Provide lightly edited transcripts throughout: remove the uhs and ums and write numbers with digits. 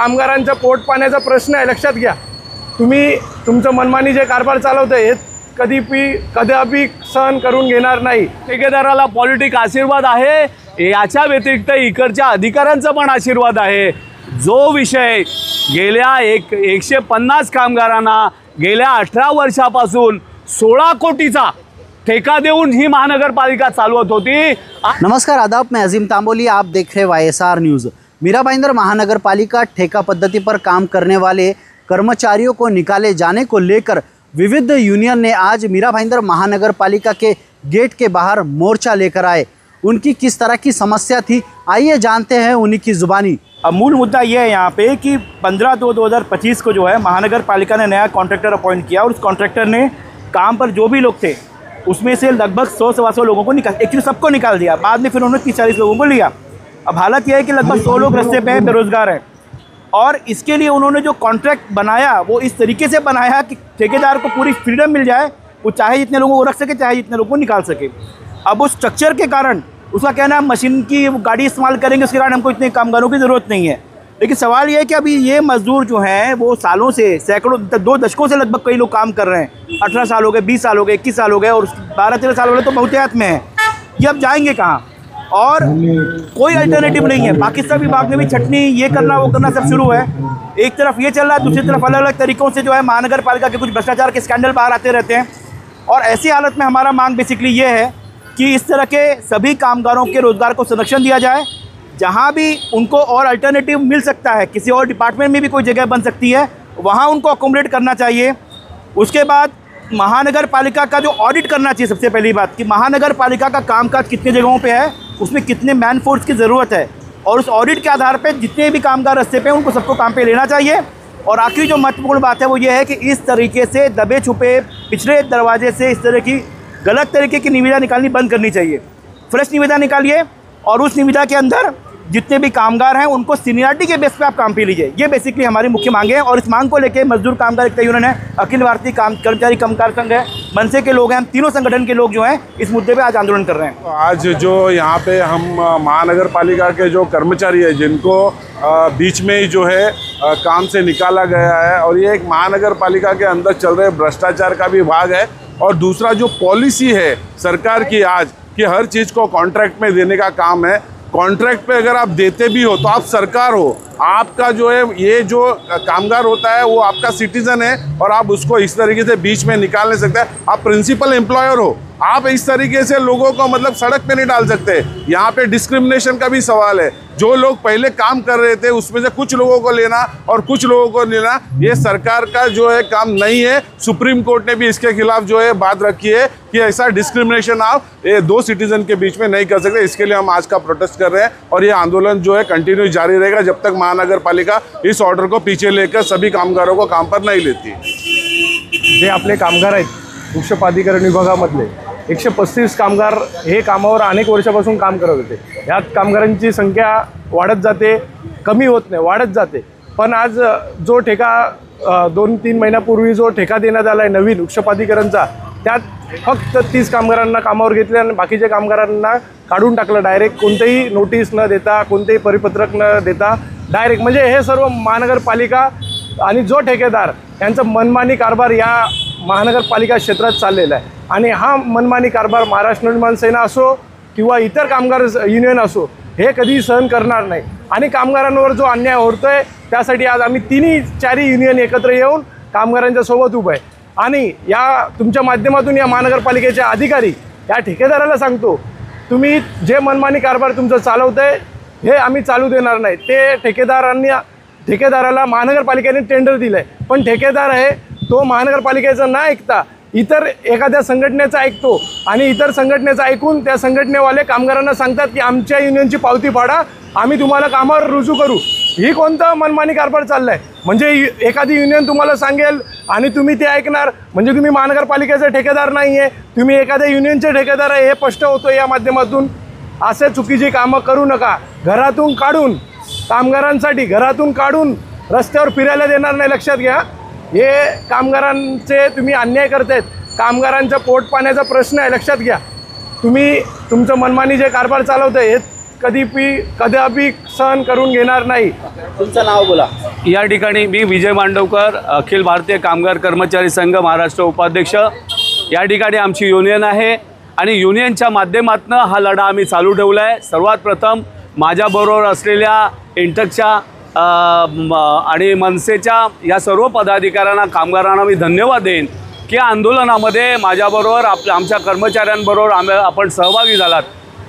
कामगारांच्या पोट पाण्याचा प्रश्न आहे, लक्षात घ्या। तुम्ही तुमचं मनमानी जे कारभार चालवताय हे कदापि सहन करून घेणार नाही। ठेकेदाराला पॉलिटिक आशीर्वाद आहे, याच्या व्यतिरिक्त इकडच्या अधिकाऱ्यांचा पण आशीर्वाद आहे। जो विषय गेल्या 150 कामगारांना गेल्या 18 वर्षापासून 16 कोटीचा ठेका देऊन ही महानगरपालिका चालवत होती। नमस्कार, आदाब, मैं अजीम तांबोली, आप देख रहे YSR न्यूज़। मीरा भाईंदर महानगरपालिका ठेका पद्धति पर काम करने वाले कर्मचारियों को निकाले जाने को लेकर विविध यूनियन ने आज मीरा भाईंदर महानगरपालिका के गेट के बाहर मोर्चा लेकर आए। उनकी किस तरह की समस्या थी, आइए जानते हैं उन्हीं की ज़ुबानी। अब मूल मुद्दा ये है यहाँ पे कि 15/2/2025 को जो है महानगर पालिका ने नया कॉन्ट्रैक्टर अपॉइंट किया और उस कॉन्ट्रैक्टर ने काम पर जो भी लोग थे उसमें से लगभग 100-125 लोगों को एक्चुअली सबको निकाल दिया। बाद में फिर उन्होंने 30-40 लोगों को लिया। अब हालत यह है कि लगभग 100 लोग रास्ते पे बेरोज़गार हैं और इसके लिए उन्होंने जो कॉन्ट्रैक्ट बनाया वो इस तरीके से बनाया कि ठेकेदार को पूरी फ्रीडम मिल जाए, वो चाहे जितने लोगों को रख सके चाहे जितने लोगों को निकाल सके। अब उस स्ट्रक्चर के कारण उसका कहना है मशीन की गाड़ी इस्तेमाल करेंगे, उसके कारण हमको इतने कामगारों की ज़रूरत नहीं है। लेकिन सवाल ये है कि अभी ये मजदूर जो हैं वो सालों से, सैकड़ों 2 दशकों से लगभग कई लोग काम कर रहे हैं। 18 साल हो गए, 20 साल हो गए, 21 साल हो गए और 12-13 साल वाले तो बहुतायत में हैं। ये अब जाएंगे कहाँ और कोई अल्टरनेटिव नहीं है। पाकिस्तान विभाग ने भी छटनी, ये करना वो करना सब शुरू है। एक तरफ ये चल रहा है, दूसरी तरफ अलग अलग तरीक़ों से जो है महानगर पालिका के कुछ भ्रष्टाचार के स्कैंडल बाहर आते रहते हैं। और ऐसी हालत में हमारा मांग बेसिकली ये है कि इस तरह के सभी कामगारों के रोज़गार को संरक्षण दिया जाए। जहाँ भी उनको और अल्टरनेटिव मिल सकता है, किसी और डिपार्टमेंट में भी कोई जगह बन सकती है, वहाँ उनको अकोमोडेट करना चाहिए। उसके बाद महानगर पालिका का जो ऑडिट करना चाहिए, सबसे पहली बात कि महानगर पालिका का कामकाज कितने जगहों पे है, उसमें कितने मैन फोर्स की ज़रूरत है और उस ऑडिट के आधार पे जितने भी कामगार रास्ते पे उनको सबको काम पे लेना चाहिए। और आखिरी जो महत्वपूर्ण बात है वो ये है कि इस तरीके से दबे छुपे पिछले दरवाजे से इस तरह की गलत तरीके की निविदा निकालनी बंद करनी चाहिए। फ्रेश निविदा निकालिए और उस निविदा के अंदर जितने भी कामगार हैं उनको सीनियरिटी के बेस पे आप काम पे लीजिए। ये बेसिकली हमारी मुख्य मांग है और इस मांग को लेकर मजदूर कामगार एकता यूनियन है, अखिल भारतीय कर्मचारी कामगार संघ है, मनसे के लोग हैं, हम तीनों संगठन के लोग जो हैं इस मुद्दे पे आज आंदोलन कर रहे हैं। आज जो यहाँ पे हम महानगर पालिका के जो कर्मचारी है जिनको बीच में ही जो है काम से निकाला गया है और ये एक महानगर पालिका के अंदर चल रहे भ्रष्टाचार का भी भाग है। और दूसरा जो पॉलिसी है सरकार की आज कि हर चीज़ को कॉन्ट्रैक्ट में देने का काम है। कॉन्ट्रैक्ट पे अगर आप देते भी हो तो आप सरकार हो, आपका जो है ये जो कामगार होता है वो आपका सिटीजन है और आप उसको इस तरीके से बीच में निकाल नहीं सकते। आप प्रिंसिपल एम्प्लॉयर हो, आप इस तरीके से लोगों को मतलब सड़क पे नहीं डाल सकते। यहाँ पे डिस्क्रिमिनेशन का भी सवाल है। जो लोग पहले काम कर रहे थे उसमें से कुछ लोगों को लेना और कुछ लोगों को लेना, ये सरकार का जो है काम नहीं है। सुप्रीम कोर्ट ने भी इसके खिलाफ जो है बात रखी है कि ऐसा डिस्क्रिमिनेशन आप ये 2 सिटीजन के बीच में नहीं कर सकते। इसके लिए हम आज का प्रोटेस्ट कर रहे हैं और ये आंदोलन जो है कंटिन्यू जारी रहेगा जब तक महानगर पालिका इस ऑर्डर को पीछे लेकर सभी कामगारों को काम पर नहीं लेती। जे आपले कामगार आहेत वृक्ष प्राधिकरण विभागामधले 135 कामगार हे कामावर अनेक वर्षापासून काम करत होते। ह्यात कामगारांची संख्या वाढत जाते, कमी होत नाही, वाढत जाते। पण आज जो ठेका 2-3 महिन्यापूर्वी जो ठेका देण्यात आला आहे नवीन वृक्ष प्राधिकरणचा, त्यात फक्त 30 कामगारांना कामावर घेतले आणि बाकीच्या कामगारांना काढून टाकलं डायरेक्ट, कोणतेही नोटीस न देता, कोणतेही परिपत्रक न देता डायरेक्ट। म्हणजे हे सर्व महानगरपालिका आणि जो ठेकेदार यांचा मनमानी कारभार या महानगरपालिका क्षेत्रात चाललेला आहे आणि हा मनमानी कारभार महाराष्ट्र नवनिर्माण सेना असो किंवा इतर कामगार युनियन असो हे कधी सहन करणार नाही। आणि कामगारांवर जो अन्याय होतोय त्यासाठी आज आम्ही 3-4 युनियन एकत्र येऊन कामगारांच्या सोबत उभे आहे आणि या तुमच्या माध्यमातून या महानगरपालिकेचे अधिकारी या ठेकेदाराला सांगतो, तुम्ही जे मनमानी कारभार तुमचं चालवतंय हे आम्ही चालू देणार नाही। ते ठेकेदाराला महानगरपालिकेने टेंडर दिलं आहे, पण ठेकेदार आहे तो महानगरपालिकेचं न ऐकता इतर एखाद्या संघटनेचं ऐकतो आणि इतर संघटनेचं ऐकून त्या संघटनेवाले कामगारांना सांगतात की आमच्या युनियनची पावती फाडा, आम्ही तुम्हाला कामावर रुजू करू। ही कोणता मनमानी कारभार चाललाय? म्हणजे एखादी युनियन तुम्हाला सांगेल आणि तुम्ही ते ऐकणार, म्हणजे तुम्ही महानगरपालिकेचे ठेकेदार नाही आहे, तुम्ही एखाद्या युनियनचे ठेकेदार आहे, हे स्पष्ट होतं या माध्यमातून। असे चुकीची कामं करू नका। घरातून काढून कामगारांसाठी घरातून काढून रस्त्यावर फिरायला देणार नाही, लक्षात घ्या। हे कामगारांचे तुम्ही अन्याय करतायत, कामगारांच्या पोट पाण्याचा प्रश्न आहे, लक्षात घ्या। तुम्ही तुमचं मनमानी जे कारभार चालवताय हे कदापि सहन करून घेणार नाही। तुमचं नाव बोला। या ठिकाणी मी विजय मांडवकर, अखिल भारतीय कामगार कर्मचारी संघ महाराष्ट्र उपाध्यक्ष. या ठिकाणी आमची युनियन आहे आणि युनियनच्या माध्यमातून हा लढा आम्ही चालू ठेवला आहे. सर्वात प्रथम माझ्याबरोबर असलेल्या इंटकच्या आणि मनसेच्या या सर्व पदाधिकाऱ्यांना, कामगारांना मी धन्यवाद देईन की आंदोलनामध्ये माझ्याबरोबर आमच्या कर्मचाऱ्यांबरोबर आपण सहभागी झालात.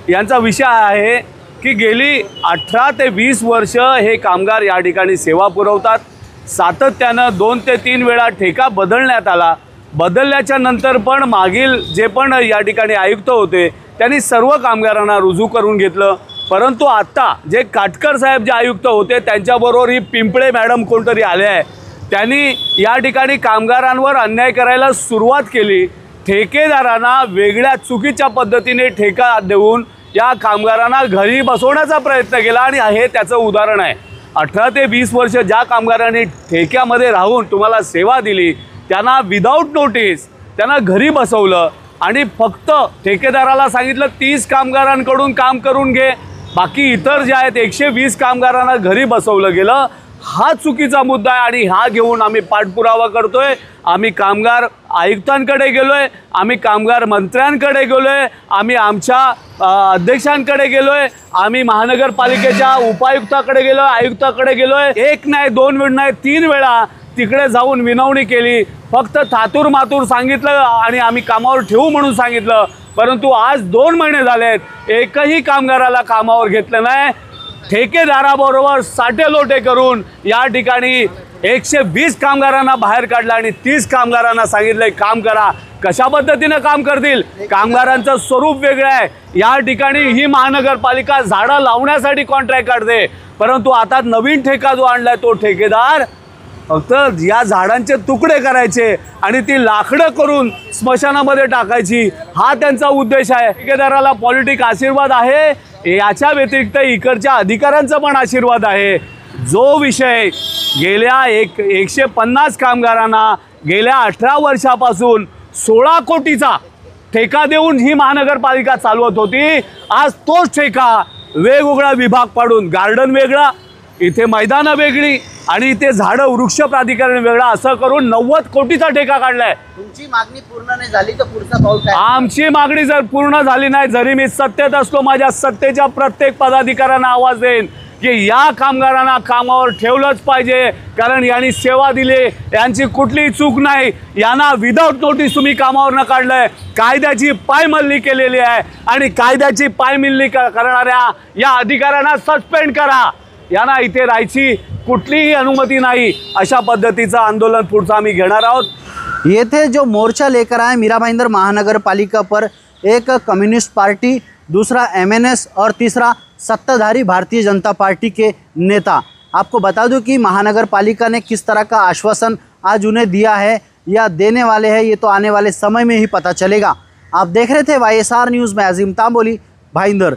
यांचा विषय आहे की गेली 18 ते 20 वर्ष हे कामगार या ठिकाणी सेवा पुरवतात. सातत्यानं 2 ते 3 वेळा ठेका बदलण्यात आला. बदलल्याच्या नंतर पण मागील जे पण या ठिकाणी आयुक्त होते त्यांनी सर्व कामगारांना रुजू करून घेतलं. परंतु आत्ता जे काटकर साहेब जे आयुक्त होते त्यांच्याबरोबर ही पिंपळे मॅडम कोणतरी आले आहे. त्यांनी या ठिकाणी कामगारांवर अन्याय करायला सुरुवात केली. ठेकेदारांना वेगळ्या चुकीच्या पद्धतीने ठेका देऊन या कामगारांना घरी बसवण्याचा प्रयत्न केला आणि हे त्याचं उदाहरण आहे. 18 ते 20 वर्ष ज्या कामगारांनी ठेक्यामध्ये राहून तुम्हाला सेवा दिली त्यांना विदाऊट नोटीस त्यांना घरी बसवलं आणि फक्त ठेकेदाराला सांगितलं 30 कामगारांकडून काम करून घे, बाकी इतर जे आहेत 120 कामगारांना घरी बसवलं गेलं. हा चुकीचा मुद्दा आहे आणि हा घेऊन आम्ही पाठपुरावा करतोय. आम्ही कामगार आयुक्तांकडे गेलोय, आम्ही कामगार मंत्र्यांकडे गेलोय, आम्ही आमच्या अध्यक्षांकडे गेलोय, आम्ही महानगरपालिकेच्या उपायुक्ताकडे गेलोय, आयुक्ताकडे गेलोय. 1 नाही 2 वेळा नाही 3 वेळा तिकडे जाऊन विनवणी केली. फक्त थातूर मातूर सांगितलं आणि आम्ही कामावर ठेवू म्हणून सांगितलं. परंतु आज 2 महिने झालेत, एकही कामगाराला कामावर घेतलं नाही. ठेकेदाराबरोबर साटेलोटे करून या ठिकाणी 120 कामगारांना बाहेर काढलं आणि 30 कामगारांना सांगितलंय काम करा. कशा पद्धतीनं काम करतील? कामगारांचं स्वरूप वेगळं आहे. या ठिकाणी ही महानगरपालिका झाडं लावण्यासाठी कॉन्ट्रॅक्ट काढते, परंतु आता नवीन ठेका जो आणलाय तो ठेकेदार फक्त या झाडांचे तुकडे करायचे आणि ती लाकडं करून स्मशानामध्ये टाकायची, हा त्यांचा उद्देश आहे. ठेकेदाराला पॉलिटिक आशीर्वाद आहे, याच्या व्यतिरिक्त इकडच्या अधिकाऱ्यांचा पण आशीर्वाद आहे. जो विषय गेल्या 150 कामगारांना गेल्या 18 वर्षापासून 16 कोटीचा ठेका देऊन ही महानगरपालिका चालवत होती, आज तोच ठेका वेगवेगळा विभाग पाडून, गार्डन वेगळा, इथे मैदानं वेगळी आणि इथे झाडं वृक्ष प्राधिकरण वेगळा, असं करून 90 कोटीचा ठेका काढलाय. तुमची मागणी पूर्ण नाही झाली तर पुढचा पाऊल काय? आमची मागणी जर पूर्ण झाली नाही, जरी मी सत्तेत असलो, माझ्या सत्तेच्या प्रत्येक पदाधिकाऱ्यांना आवाज देईन की या कामगारांना कामावर ठेवलंच पाहिजे, कारण यांनी सेवा दिली, यांची कुठलीही चूक नाही. यांना विदाऊट नोटीस तुम्ही कामावर न काढलंय, कायद्याची पायमल्ली केलेली आहे आणि कायद्याची पायमल्ली करणाऱ्या या अधिकाऱ्यांना सस्पेंड करा. यांना इथे राहायची कुठलीही अनुमती नाही. अशा पद्धतीचं आंदोलन पुढचं आम्ही घेणार आहोत. ये थे जो मोर्चा लेकर आए मीरा भाईंदर महानगर पालिका पर. एक कम्युनिस्ट पार्टी, दूसरा MNS और तीसरा सत्ताधारी भारतीय जनता पार्टी के नेता. आपको बता दूं कि महानगर पालिका ने किस तरह का आश्वासन आज उन्हें दिया है या देने वाले हैं, ये तो आने वाले समय में ही पता चलेगा. आप देख रहे थे YSR न्यूज़ में अजीम तांबोली, भाईंदर.